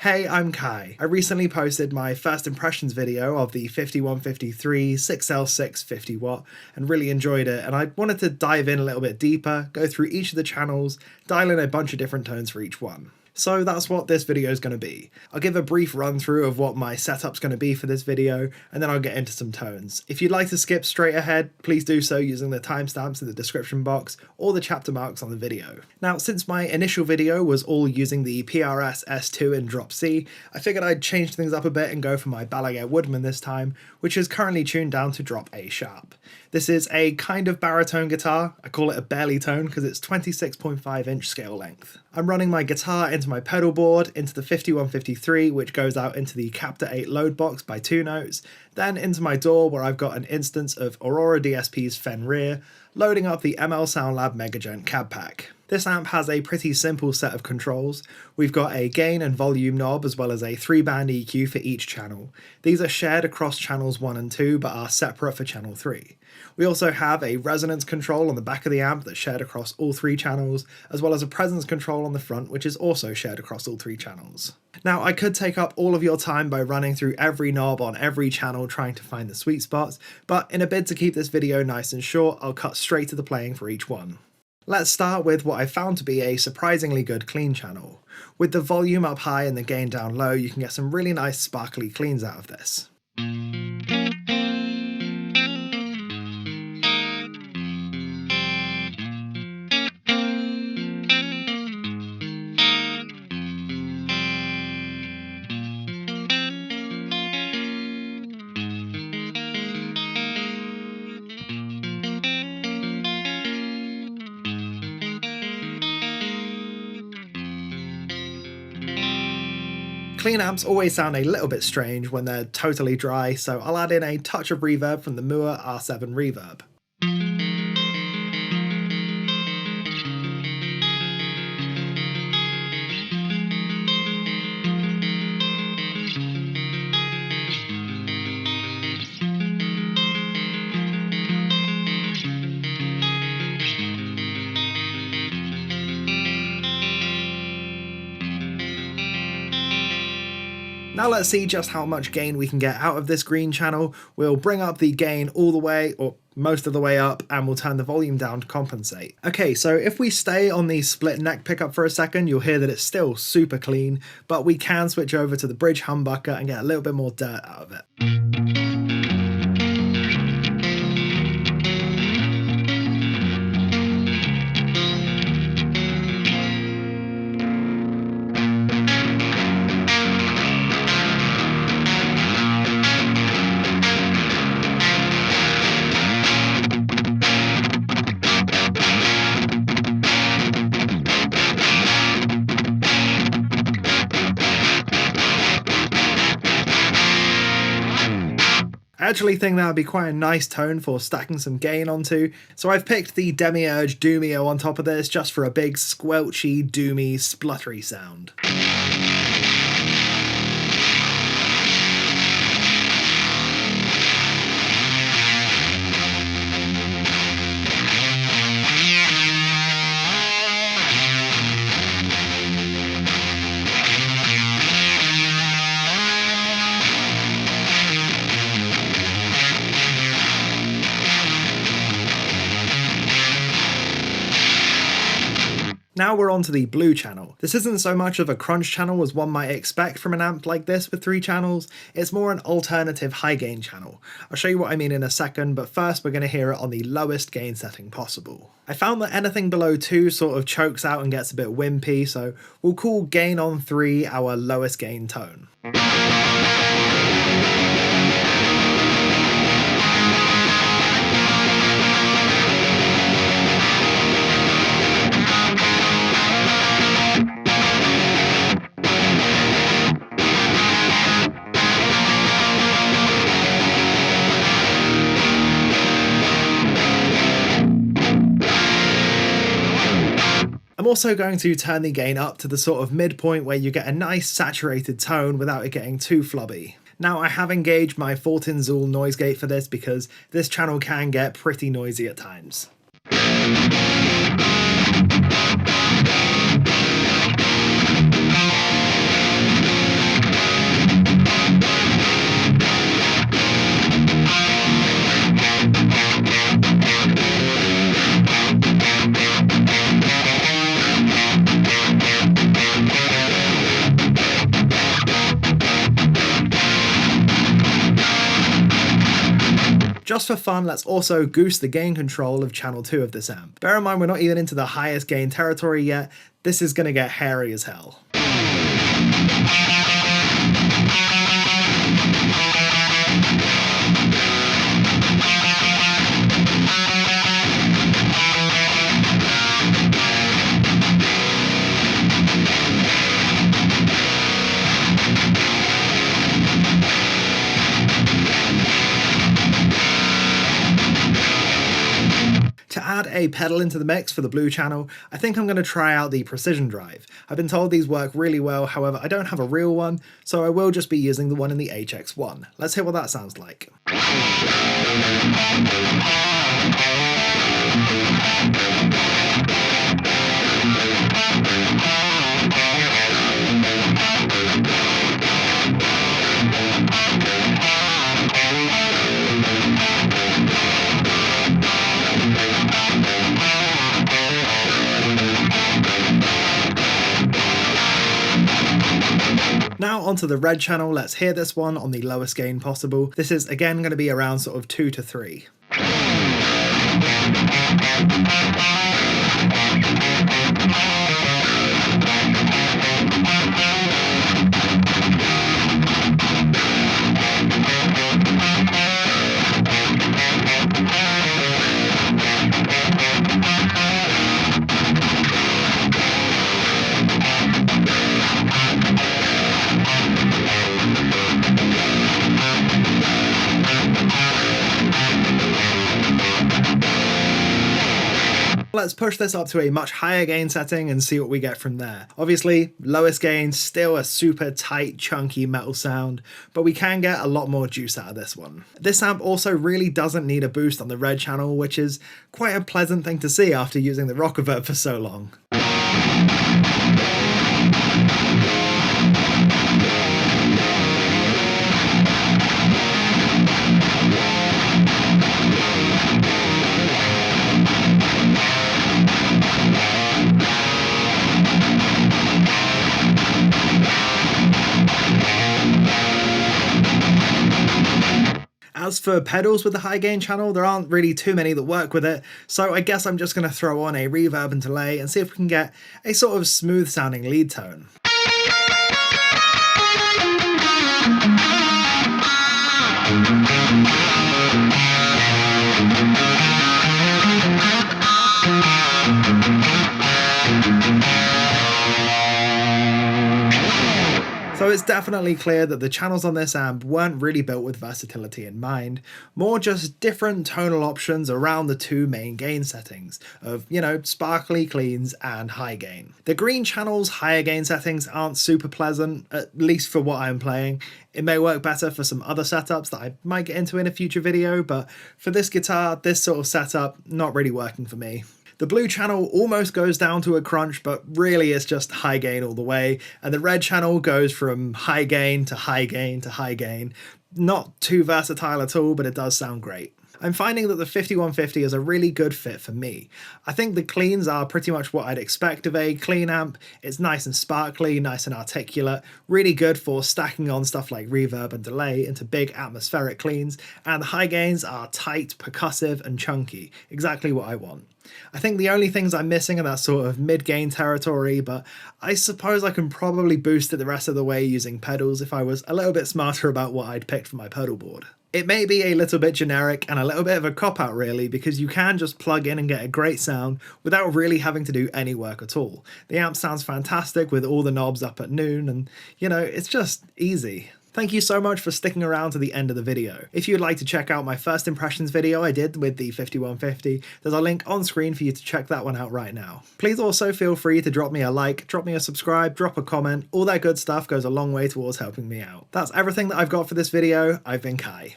Hey, I'm Kai. I recently posted my first impressions video of the 5153 6L6 50W and really enjoyed it, and I wanted to dive in a little bit deeper, go through each of the channels, dial in a bunch of different tones for each one. So that's what this video is going to be. I'll give a brief run through of what my setup's going to be for this video, and then I'll get into some tones. If you'd like to skip straight ahead, please do so using the timestamps in the description box or the chapter marks on the video. Now, since my initial video was all using the PRS S2 in drop C, I figured I'd change things up a bit and go for my Balaguer Woodman this time, which is currently tuned down to drop A sharp. This is a kind of baritone guitar. I call it a barely tone because it's 26.5 inch scale length. I'm running my guitar into my pedal board, into the 5153, which goes out into the Captor 8 load box by 2 notes, then into my DAW where I've got an instance of Aurora DSP's Fenrir, loading up the ML Sound Lab Mega Djent cab pack. This amp has a pretty simple set of controls. We've got a gain and volume knob as well as a 3-band EQ for each channel. These are shared across channels 1 and 2 but are separate for channel 3. We also have a resonance control on the back of the amp that's shared across all 3 channels, as well as a presence control on the front which is also shared across all 3 channels. Now, I could take up all of your time by running through every knob on every channel trying to find the sweet spots, but in a bid to keep this video nice and short, I'll cut straight to the playing for each one. Let's start with what I found to be a surprisingly good clean channel. With the volume up high and the gain down low, you can get some really nice sparkly cleans out of this. Clean amps always sound a little bit strange when they're totally dry, so I'll add in a touch of reverb from the Mooer R7 Reverb. Now let's see just how much gain we can get out of this green channel. We'll bring up the gain all the way, or most of the way up, and we'll turn the volume down to compensate. Okay, so if we stay on the split neck pickup for a second, you'll hear that it's still super clean, but we can switch over to the bridge humbucker and get a little bit more dirt out of it. I actually think that would be quite a nice tone for stacking some gain onto, so I've picked the Demiurge Doomy on top of this just for a big squelchy, doomy, spluttery sound. Now we're on to the blue channel. This isn't so much of a crunch channel as one might expect from an amp like this with 3 channels, it's more an alternative high gain channel. I'll show you what I mean in a second, but first we're going to hear it on the lowest gain setting possible. I found that anything below 2 sort of chokes out and gets a bit wimpy, so we'll call gain on 3 our lowest gain tone. I'm also going to turn the gain up to the sort of midpoint where you get a nice saturated tone without it getting too flubby. Now, I have engaged my 14-Zool noise gate for this because this channel can get pretty noisy at times. Just for fun, let's also goose the gain control of channel 2 of this amp. Bear in mind we're not even into the highest gain territory yet, this is going to get hairy as hell. To add a pedal into the mix for the blue channel, I think I'm going to try out the precision drive. I've been told these work really well, however I don't have a real one, so I will just be using the one in the HX1. Let's hear what that sounds like. Now onto the red channel, let's hear this one on the lowest gain possible. This is again going to be around sort of 2 to 3. Let's push this up to a much higher gain setting and see what we get from there. Obviously, lowest gain, still a super tight, chunky metal sound, but we can get a lot more juice out of this one. This amp also really doesn't need a boost on the red channel, which is quite a pleasant thing to see after using the Reverb for so long. As for pedals with the high gain channel, there aren't really too many that work with it, so I guess I'm just going to throw on a reverb and delay and see if we can get a sort of smooth sounding lead tone. So it's definitely clear that the channels on this amp weren't really built with versatility in mind, more just different tonal options around the two main gain settings of, you know, sparkly cleans and high gain. The green channel's higher gain settings aren't super pleasant, at least for what I'm playing. It may work better for some other setups that I might get into in a future video, but for this guitar, this sort of setup, not really working for me. The blue channel almost goes down to a crunch, but really it's just high gain all the way, and the red channel goes from high gain to high gain to high gain. Not too versatile at all, but it does sound great. I'm finding that the 5150 is a really good fit for me. I think the cleans are pretty much what I'd expect of a clean amp. It's nice and sparkly, nice and articulate, really good for stacking on stuff like reverb and delay into big atmospheric cleans, and the high gains are tight, percussive and chunky, exactly what I want. I think the only things I'm missing are that sort of mid-gain territory, but I suppose I can probably boost it the rest of the way using pedals if I was a little bit smarter about what I'd picked for my pedal board. It may be a little bit generic and a little bit of a cop-out really, because you can just plug in and get a great sound without really having to do any work at all. The amp sounds fantastic with all the knobs up at noon and, you know, it's just easy. Thank you so much for sticking around to the end of the video. If you'd like to check out my first impressions video I did with the 5150, there's a link on screen for you to check that one out right now. Please also feel free to drop me a like, drop me a subscribe, drop a comment, all that good stuff goes a long way towards helping me out. That's everything that I've got for this video. I've been Kai.